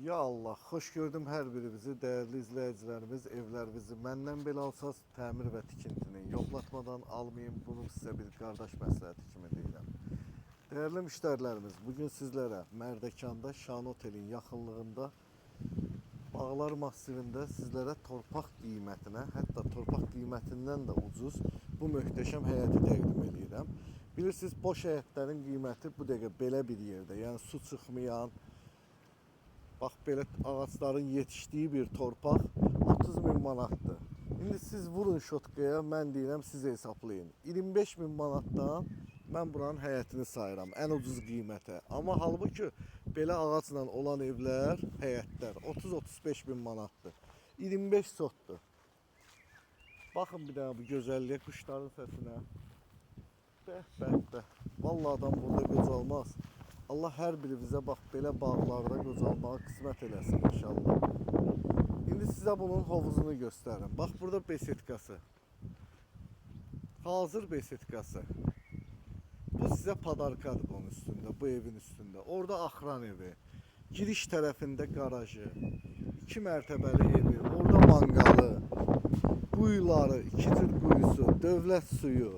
Ya Allah, xoş gördüm hər birinizi, dəyərli izləyicilərimiz, evlərinizi. Məndən belə alsaz təmir və tikintini yoxlatmadan almayın. Bunu sizə bir qardaş məsləhəti kimi deyirəm. Dəyərli müştərilərimiz, bugün sizlərə Mərdəkanda Şan Otelin yaxınlığında Bağlar massivində sizlərə torpaq qiymətinə, hətta torpaq qiymətindən də ucuz bu möhtəşəm həyəti təqdim edirəm. Bilirsiniz, boş həyətlərin qiyməti bu dəqiqə belə bir yerdə, yəni su çıxmayan, bax belə ağaçların yetişdiyi bir torpaq 30 min manatdır. İndi siz vurun şotkaya, mən deyirəm siz hesablayın. 25 min manatdan mən buranın həyətini sayıram, ən ucuz qiymətə. Amma halbuki belə ağacla olan evlər, həyətlər 30-35 min manatdır. 25 sotdur. Baxın bir dənə bu gözəlliyə, quşların səsinə. Bəh, bəh, bəh. Vallahi adam burada qocalmaz. Allah hər birimizə bax belə bağlarda qocalmağı qismət eləsin inşallah. İndi sizə bunun hovuzunu göstərim. Bax burada besetkası. Hazır besetkası. Bu sizə padarkadır bunun üstündə, bu evin üstündə. Orada axıran evi, giriş tərəfində qarajı, 2 mərtəbəli evi, orada manqalı, quyuları, 2 cür quyusu, dövlət suyu.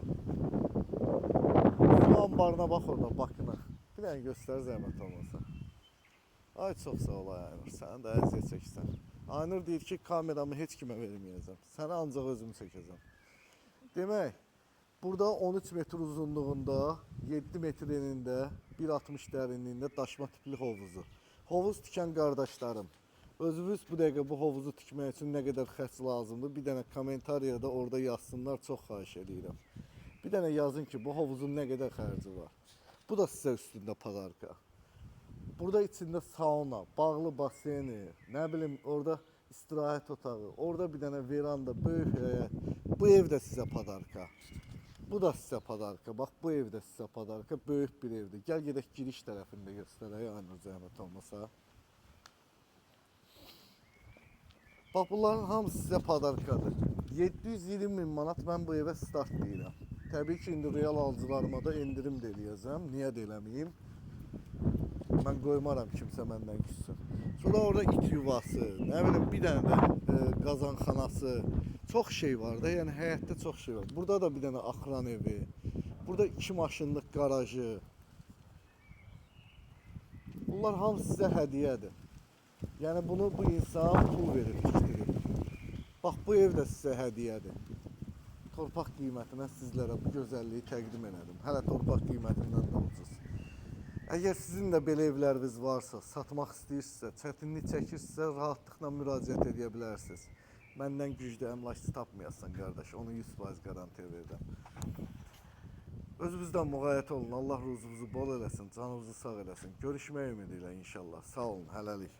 Su ambarına bax orada, bakına. Bir dənə göstər zəhmət olmasa. Ay çox sağ ol Aynur, sən də əziyyət çəksən. Aynur deyir ki, kameramı heç kimə verməyəcəm. Səni ancaq özüm çəkəcəm. Demək, burada 13 metr uzunluğunda, 7 metr enində, 1,60 dərinliyində daşma tipli hovuzu. Hovuz tikən qardaşlarım, özünüz bu dəqiqə bu hovuzu tikmək üçün nə qədər xərc lazımdır, bir dənə kommentariyada orada yazsınlar, çox xahiş edirəm. Bir dənə yazın ki, bu hovuzun nə qədər xərci var. Bu da sizə üstündə padarka. Burada içində sauna, bağlı baseni, nə bilim orada istirahət otağı, orada bir dənə veranda, böyük həyət. Bu ev də sizə padarka. Bu da sizə padarka. Bax bu ev də sizə padarka, böyük bir evdir. Gəl gedək giriş tərəfində göstərək, Aynur zəhmət olmasa. Bax bunların hamısı sizə padarkadır. 720 min manat mən bu evə start deyirəm. Təbii ki, indi real alıcılarıma da endirim də eləyəcəm. Niyə də eləməyim? Mən qoymaram kimsə məndən küssün. Sonra orada it yuvası, nə bilim bir dənə də qazanxanası, çox şey var da, yəni həyətdə çox şey var. Burada da bir dənə axıran evi, burada 2 maşınlıq qarajı. Bunlar hamısı sizə hədiyyədir. Yəni bunu bu insan pul verir, tikdirir. Bax bu ev də sizə hədiyyədir. Torpaq qiymətinə sizlərə bu gözəlliyi təqdim edelim. Hələ torpaq qiymətindən də ucuz. Əgər sizin də belə evləriniz varsa, satmaq istəyirsinizsə, çətinlik çəkirsinizsə, rahatlıqla müraciət edə bilərsiniz. Məndən güclü əmlakçı tapmayasan qardaş, onu 100% garantiya verirəm. Özünüzdən müğayət olun, Allah ruzunuzu bol eləsin, canınızı sağ eləsin. Görüşmək ümidi ilə inşallah. Sağ olun, hələlik.